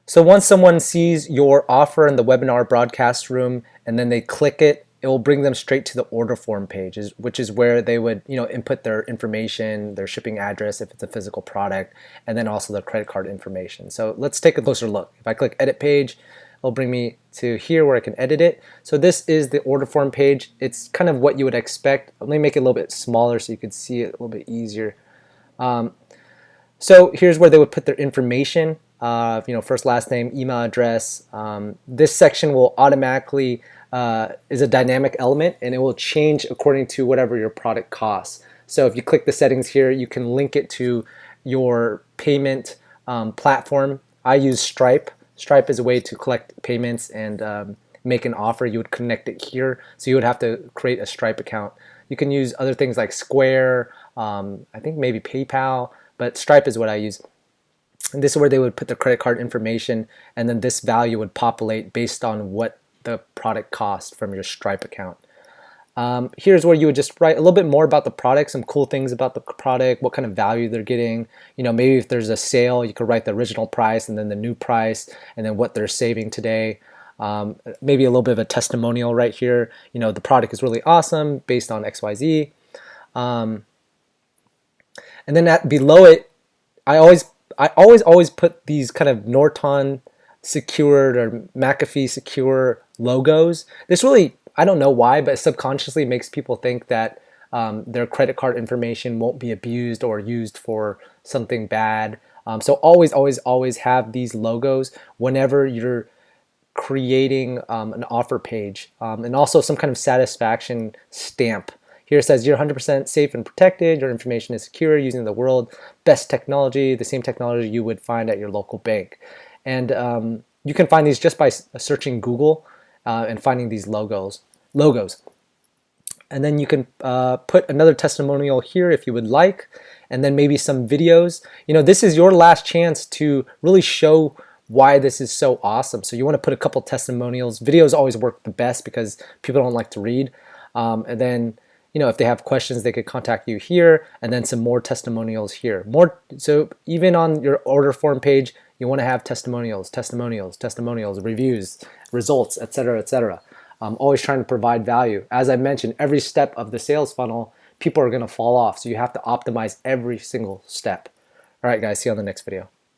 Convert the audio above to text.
So once someone sees your offer in the webinar broadcast room and then they click it, it will bring them straight to the order form page, which is where they would, input their information, their shipping address if it's a physical product, and then also their credit card information. So let's take a closer look. If I click edit page, it'll bring me to here where I can edit it. So this is the order form page. It's kind of what you would expect. Let me make it a little bit smaller so you can see it a little bit easier. So here's where they would put their information, first, last name, email address. This section will automatically is a dynamic element, and it will change according to whatever your product costs. So if you click the settings here, you can link it to your payment platform. I use Stripe. Stripe is a way to collect payments and make an offer. You would connect it here, so you would have to create a Stripe account. You can use other things like Square, I think maybe PayPal, but Stripe is what I use. And this is where they would put their credit card information, and then this value would populate based on what the product cost from your Stripe account. Here's where you would just write a little bit more about the product, some cool things about the product, what kind of value they're getting. Maybe if there's a sale, you could write the original price and then the new price and then what they're saving today. Maybe a little bit of a testimonial right here. The product is really awesome based on XYZ. And then below it, I always put these kind of Norton secured or McAfee secure logos. This really, I don't know why, but subconsciously makes people think that their credit card information won't be abused or used for something bad. So always have these logos whenever you're creating an offer page, and also some kind of satisfaction stamp. Here it says you're 100% safe and protected, your information is secure using the world's best technology, the same technology you would find at your local bank. And you can find these just by searching Google and finding these logos. And then you can put another testimonial here if you would like, and then maybe some videos. This is your last chance to really show why this is so awesome. So you want to put a couple testimonials. Videos always work the best because people don't like to read. And then if they have questions, they could contact you here, and then some more testimonials here. So even on your order form page, you want to have testimonials, reviews, results, etc., etc. Always trying to provide value. As I mentioned, every step of the sales funnel, people are going to fall off, so you have to optimize every single step. All right, guys, see you on the next video.